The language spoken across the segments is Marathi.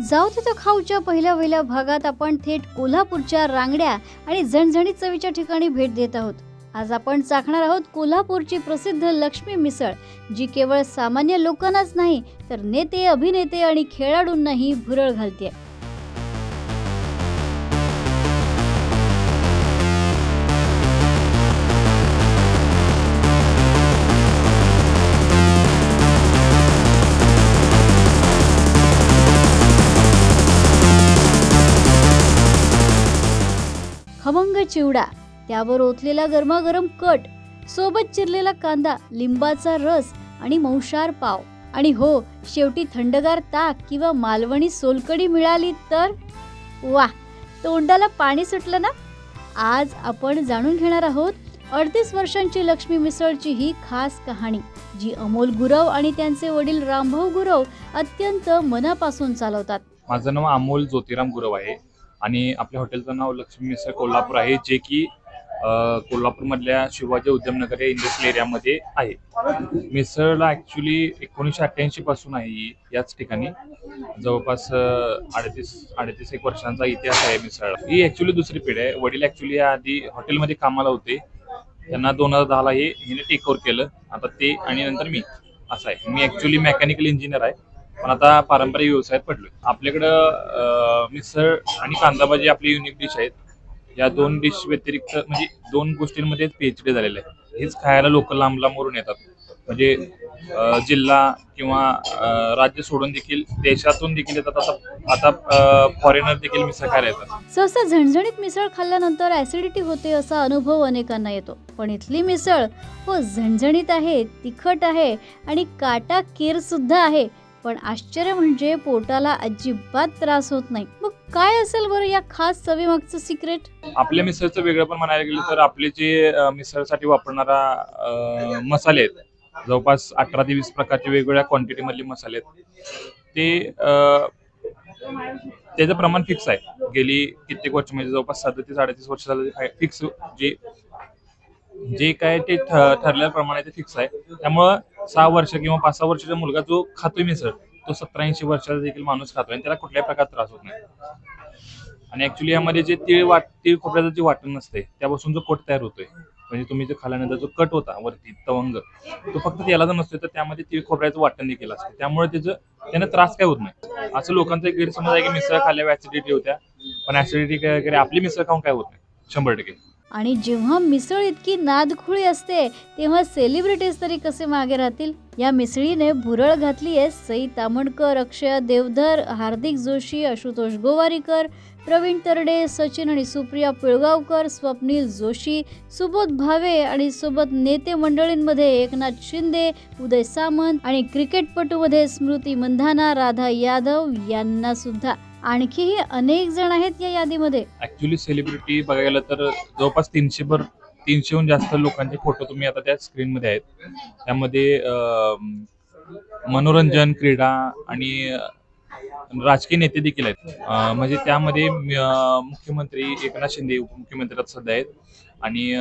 जाऊ तिथं खाऊच्या पहिल्या भागात आपण थेट कोल्हापूरच्या रांगड्या आणि झणझणीत चवीच्या ठिकाणी भेट देत आहोत. आज आपण चाखणार आहोत कोल्हापूरची प्रसिद्ध लक्ष्मी मिसळ, जी केवळ सामान्य लोकांनाच नाही तर नेते, अभिनेते आणि खेळाडूंनाही भुरळ घालते. खमंग चिवडा, त्यावर ओतलेला गरमागरम कट, सोबत चिरलेला कांदा, लिंबाचा रस आणि मऊशार पाव, आणि हो, शेवटी थंडगार ताक किंवा मालवणी सोलकढी मिळाली तर वा, तोंडाला पाणी सुटलं ना. आज आपण जाणून घेणार आहोत 38 वर्षांची लक्ष्मी मिसळची ही खास कहाणी, जी अमोल गुरव आणि त्यांचे वडील रामभाऊ गुरव अत्यंत मनापासून चालवतात. माझं नाव अमोल ज्योतिराम गुरव आहे आणि आपल्या हॉटेलचं नाव लक्ष्मी मिसळ कोल्हापूर आहे, जे की कोल्हापूरमधल्या शिवाजी उद्यमनगर या इंडस्ट्रियल एरियामध्ये आहे. मिसळला ॲक्च्युली 1988 पासून आहे याच ठिकाणी. जवळपास 38 एक वर्षांचा इतिहास आहे मिसळ. ही ॲक्च्युली दुसरी पिढी आहे. वडील ॲक्च्युली आधी हॉटेलमध्ये कामाला होते. त्यांना 2010ला हिने टेक ओव्हर केलं. आता ते आणि नंतर मी असं आहे. मी ॲक्च्युली मेकॅनिकल इंजिनियर आहे, पण आता पारंपरिक व्यवसायात पडलोय. आपल्याकडं मिसळ आणि कांदा भाजी आपली युनिक डिश आहेत. या दोन डिश व्यतिरिक्त म्हणजे दोन गोष्टींमध्ये PhD झालेलं आहे. हेच खायला लोक लांब लांबवरून येतात. म्हणजे जिल्हा किंवा राज्य सोडून देखील देशातून देखील येतात. आता फॉरेनर देखील मिसळ खायला येतात. सहसा झणझणीत मिसळ खाल्ल्यानंतर ऍसिडिटी होते असा अनुभव अनेकांना येतो, पण इथली मिसळ हो झणझणीत आहे, तिखट आहे आणि काटा कीर सुद्धा आहे. पण आश्चर्य म्हणजे पोटाला अजिबात त्रास होत नाही. मग काय असेल बरं या खास चवीमागचं सिक्रेट? आपल्या मिसळचं वेगळं पण म्हणायला गेलं तर आपले जे मिसळसाठी वापरणारा मसाले आहेत, जवळपास 18 ते 20 प्रकारचे वेगवेगळ्या क्वांटिटी मधले मसाले आहेत. ते त्याचं प्रमाण फिक्स आहे. गेली कित्येक वर्ष म्हणजे जवळपास 37-38 वर्ष झालं फिक्स जे जे काय ते ठरल्याप्रमाणे ते फिक्स आहे. त्यामुळं 6 वर्ष किंवा 5-6 वर्षाचा मुलगा जो खातोय मिसळ, तो 70-80 वर्षाचा देखील माणूस खातोय आणि त्याला कुठल्याही प्रकारचा त्रास होत नाही. आणि ऍक्च्युली यामध्ये जे तीळ खोबऱ्याचं जे वाटण नसते, त्यापासून जो कट तयार होतोय, म्हणजे तुम्ही जे खाल्यानंतर जो कट होता वरती तवंग, तो फक्त तेलाचा नसतोय, तर त्यामध्ये तीळ खोबऱ्याचं वाटण देखील असते. त्यामुळे त्याने त्रास काय होत नाही. असं लोकांचा एक गैरसमज आहे की मिसळ खाल्ल्यावर ऍसिडिटी होत्या, पण ऍसिडिटी काय आपली मिसळ खाऊन काय होत नाही 100%. आणि जेव्हा मिसळ इतकी नादखुळी असते, तेव्हा सेलिब्रिटीज तरी कसे मागे राहतील? या मिसळीने भुरळ घातली आहे सई तामणकर, अक्षय देवधर, हार्दिक जोशी, आशुतोष गोवारीकर, प्रवीण तरडे, सचिन आणि सुप्रिया पिळगावकर, स्वप्नील जोशी, सुबोध भावे आणि सोबत नेते मंडळींमध्ये एकनाथ शिंदे, उदय सामंत आणि क्रिकेटपटूमध्ये स्मृती मंधाना, राधा यादव यांना सुद्धा. आणखीही अनेक जण आहेत या यादीमध्ये. ऍक्च्युली सेलिब्रिटी बघायला गेलं तर जवळपास 300हून जास्त लोकांचे फोटो तुम्ही आता त्या स्क्रीन मध्ये आहेत. त्यामध्ये मनोरंजन, क्रीडा आणि राजकीय नेते देखील आहेत. म्हणजे त्यामध्ये मुख्यमंत्री एकनाथ शिंदे उपमुख्यमंत्री सध्या आहेत आणि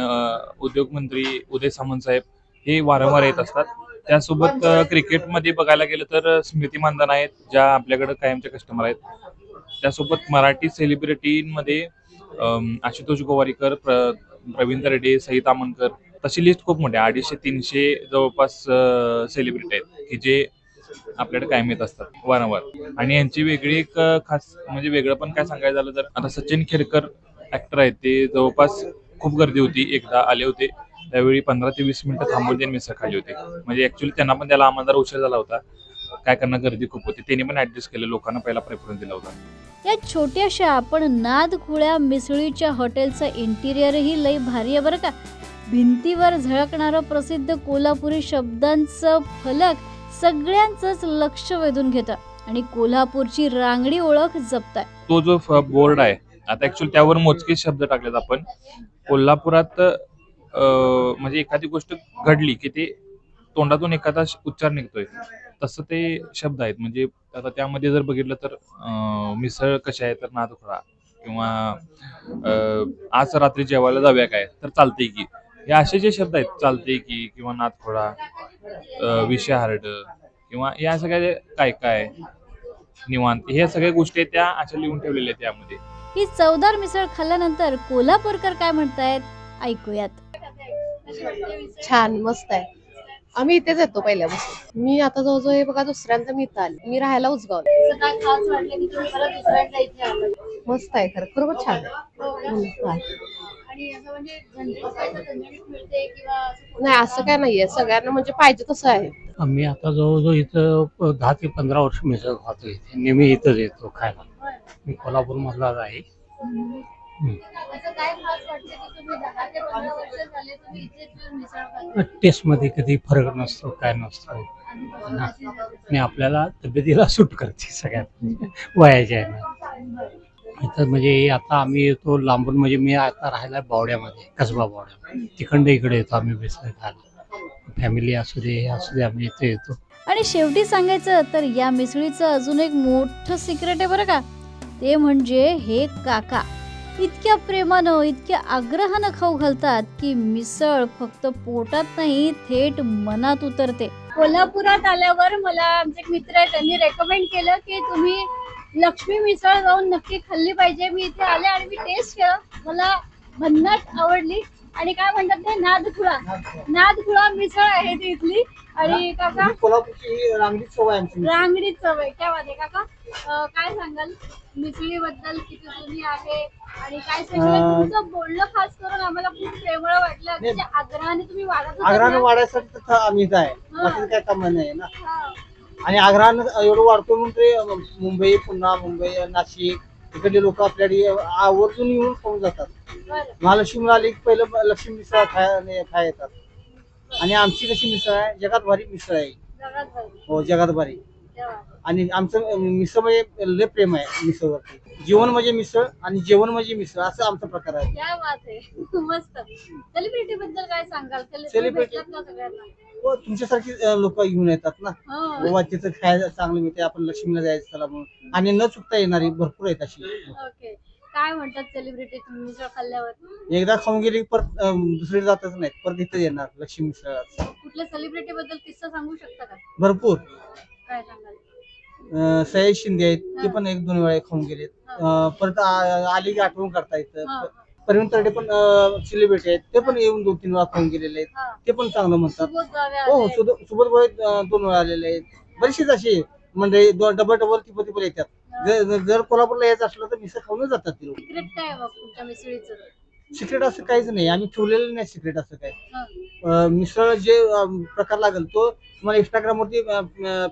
उद्योग मंत्री उदय सामंत साहेब हे वारंवार येत असतात. त्यासोबत क्रिकेटमध्ये बघायला गेलं तर स्मृती मंधाना आहेत, ज्या आपल्याकडे कायमच्या कस्टमर आहेत. त्यासोबत मराठी सेलिब्रिटीमध्ये आशुतोष गोवारीकर, प्रवीण तरडे, सई तामणकर, तशी लिस्ट खूप मोठी आहे. 250-300 जवळपास सेलिब्रिटी आहेत की जे आपल्याकडे कायम येत असतात वारंवार. आणि यांची वेगळी एक खास म्हणजे वेगळं पण काय सांगायचं झालं तर आता सचिन खेरकर ऍक्टर आहेत, ते जवळपास खूप गर्दी होती, एकदा आले होते त्यावेळी 15 ते 20 मिनिटं थांबून त्यांनी मिसळ खाल्ली होती. म्हणजे ऍक्च्युली त्यांना पण त्याला आम्हाला उशीर झाला होता, काय करणार गर्दी खूप होती. त्यांनी पण ऍडजस्ट केलं, लोकांना पहिला प्रेफरन्स दिला होता. या छोट्याशा पण नादखुळ्या मिसळीच्या हॉटेलचं इंटिरियरही लई भारी आहे बरं का. भिंतीवर झळकणारं प्रसिद्ध कोल्हापुरी शब्दांचं फलक सगळ्यांचंच लक्ष वेधून घेतं आणि कोल्हापूरची रांगडी ओळख जपताय. तो जो बोर्ड आहे, आता ऍक्च्युअली त्यावर मोजके शब्द टाकलेत आपण. कोल्हापुरात म्हणजे एखादी गोष्ट घडली की ते तोंडातून एखादा उच्चार निघतोय, तसं ते शब्द आहेत. म्हणजे आता त्यामध्ये जर बघितलं तर मिसळ कशी आहे तर नादखुळा, किंवा आज रात्री जेवायला जाऊया काय तर चालतंय की, हे असे जे शब्द आहेत, चालतंय की किंवा नादखुळा, विषय हार्ड किंवा या सगळ्या काय काय निवांत, ह्या सगळ्या गोष्टी त्या अशा लिहून ठेवलेल्या आहेत त्यामध्ये. ही चवदार मिसळ खाल्ल्यानंतर कोल्हापूरकर काय म्हणतायत ऐकूयात. छान, मस्त आहे. आम्ही इथेच येतो पहिल्यापासून. मी आता जवळजवळ हे बघा दुसऱ्यांदा मी इथं आले. मी राहायला उजगाव. मस्त आहे, खरं खरोखर छान आहे. नाही असं काय नाहीये, सगळ्यांना म्हणजे पाहिजे तसं आहे. आम्ही आता जवळजवळ इथं 10 ते 15 वर्ष मिसळ खातो इथे. नेहमी इथंच येतो खायला. मी कोल्हापूर मधलाच आहे. टेस्ट मध्ये कधी फरक नसतो, काय नसतो आणि आपल्याला तब्येतीला सूट करते सगळ्यात वयाच्या आहे. इथं म्हणजे आता आम्ही येतो लांबून, म्हणजे मी आता राहायला बावड्यामध्ये, कसबा बावड्यामध्ये, तिकडे इकडे येतो आम्ही मिसळ खायला. फॅमिली असू दे आम्ही इथे येतो. आणि शेवटी सांगायचं तर या मिसळीचं अजून एक मोठं सिक्रेट आहे बरं का, ते म्हणजे हे काका इतक्या प्रेमानं, इतक्या आग्रहानं खाऊ घालतात की मिसळ फक्त पोटात नाही, थेट मनात उतरते. कोल्हापुरात आल्यावर मला आमचे एक मित्र आहे, त्यांनी रेकमेंड केलं की तुम्ही लक्ष्मी मिसळ जाऊन नक्की खाल्ली पाहिजे. मी इथे आले आणि मी टेस्ट केलं, मला भन्नाट आवडली. आणि काय म्हणतात ते नादखुळा मिसळ आहे ती इथली. आणि काका कोल्हापूरची रांगडी चव आहे आमची. रांगडी चव आहे. क्या बात आहे काका, काय सांगाल मिसळीबद्दल? किती जुनी आहे आणि काय सांगाल? तुमचं बोलणं खास करून आम्हाला खूप प्रेमळ वाटलं. अतिशय आग्रहाने तुम्ही वाढत आग्रहानं वाढायसाठी तर आम्ही इथं आहे, बाकी काय काम नाही ना. हा. आणि आग्रहानं एवढं वाढतो म्हणून ते मुंबई, पुन्हा मुंबई, नाशिक इकडले लोक आपल्याकडे आवर्जून येऊन खाऊन जातात. बरं. महालक्ष्मीला आली की पहिलं लक्ष्मी मिसळ खाय येतात. आणि आमची कशी मिसळ आहे, जगात भारी मिसळ आहे. जगात भारी. हो, जगात भारी. क्या बात आहे. आणि आमचं मिसळ म्हणजे लय प्रेम आहे मिसळवरती. जीवन म्हणजे मिसळ आणि जेवण म्हणजे मिसळ, असं आमचा प्रकार आहे. क्या बात आहे. मस्त. सेलिब्रिटी बद्दल काय सांगाल? Celebrity- भेटलात ना सगळ्यांना? हो, तुमच्यासारखी लोक घेऊन येतात ना. हो. बाबा तिथं खायला चांगलं मिळते, आपण लक्ष्मीला जायचं चला म्हणून. आणि न चुकता येणारी भरपूर आहेत अशी. ओके. काय म्हणतात सेलिब्रिटी तुम्ही मिसळ खाल्ल्यावर? एकदा खाऊन गेली परत दुसरी जातच नाहीत, परत इथं येणार लक्ष्मी मिसळ. कुठल्या सेलिब्रिटी बद्दल किस्सा सांगू शकता का? भरपूर. काय सांगाल? सयाजी शिंदे आहेत, ते पण 1-2 वेळा खाऊन गेलेत. परत आली की आठवण करता येतं. हा. परवीन तरडे पण सेलिब्रिटी आहेत, ते पण येऊन 2-3 वेळा खाऊन गेलेले आहेत. हा. ते पण चांगलं म्हणतात. सुबोध जावे हो, आले. सुबोध भाई 2 वेळा आलेले आहेत. बरीचशीच अशी मंडळी डबल टिपल येतात. जर कोल्हापूरला यायचं असलं तर मिसळ खाऊनच जातात ते लोक. सिक्रेट काय आहे मग तुमच्या मिसळीचं? सिक्रेट असं काहीच नाही, आम्ही ठेवलेलं नाही सिक्रेट असं काय. हा. मिसळ जे प्रकार लागेल तो तुम्हाला इंस्टाग्राम वरती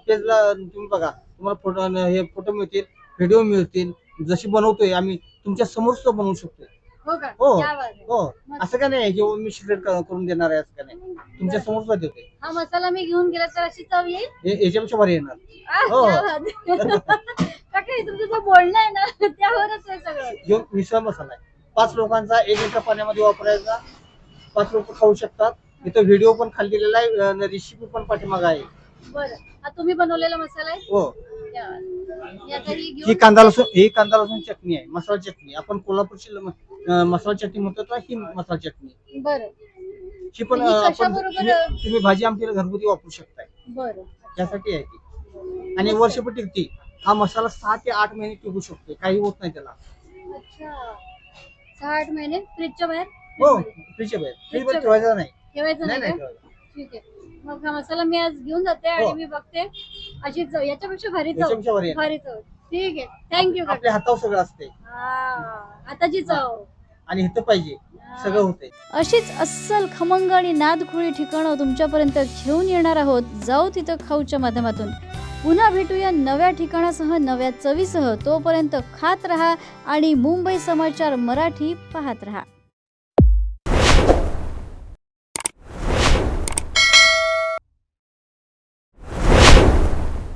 पेजला तुम्ही बघा, तुम्हाला फोटो मिळतील, व्हिडिओ मिळतील. जशी बनवतोय आम्ही तुमच्या समोर सुद्धा बनवू शकतो. हो का? हो. क्या बात आहे. हो, असं काय नाही की मी सिक्रेट करून देणार आहे, असं काय नाही. तुमच्या समोर सुद्धा देतोय. हा मसाला मी घेऊन गेला तर अशी चव येईल? याच्यापेक्षा भारी येणार. आह, हो. क्या बात आहे. काका हे तुमचं जो बोलणं आहे ना त्यावरच आहे सगळं. जो मिसळ मसाला आहे 5 लोकांचा 1 लिटर पाण्यामध्ये वापरायचा. 5 लोक खाऊ शकतात. इथं व्हिडिओ पण खाली दिलेला आहे, रेसिपी पण पाठीमागे आहे. बरं. हा तुम्ही बनवलेला मसाला आहे? हो. क्या बात आहे. मी आता ही ही घेऊन कांदा लसूण चटणी आहे, मसाला चटणी. आपण कोल्हापूरची मसाला चटणी म्हणतो तर ही मसाला चटणी. बरं ही पण ही आपण कशाबरोबर- तुम्ही भाजी आमटीला घरगुती वापरू शकताय, बरं. त्यासाठी आहे ती. आणि वर्षभर टिकते. हा मसाला 6 ते 8 महिने टिकू शकतो, काही होत नाही त्याला. अच्छा. 6-8 महिने फ्रीजच्या बाहेर? हो, फ्रीजच्या बाहेर. फ्रीजमध्ये ठेवायचा नाही. ठेवायचं नाही नाही नाही का? ठेवायचा. ठीक आहे. मग हा मसाला मी आज घेऊन जाते आणि हो. मी बघते अशी चव, याच्यापेक्षा भारी चव. याच्यापेक्षा भारी आहे. भारी चव. ठीक आहे. थँक्यू आपल्या हातावर सगळं असते आताची चव. आणि इथं पाहिजे सगळं होते. अशीच अस्सल खमंग आणि नादखुळी ठिकाणं तुमच्यापर्यंत घेऊन येणार आहोत जाऊ तिथं खाऊच्या माध्यमातून. पुन्हा भेटूया नव्या ठिकाणासह, नव्या चवीसह. तोपर्यंत खात रहा आणि मुंबई समाचार मराठी पाहत रहा.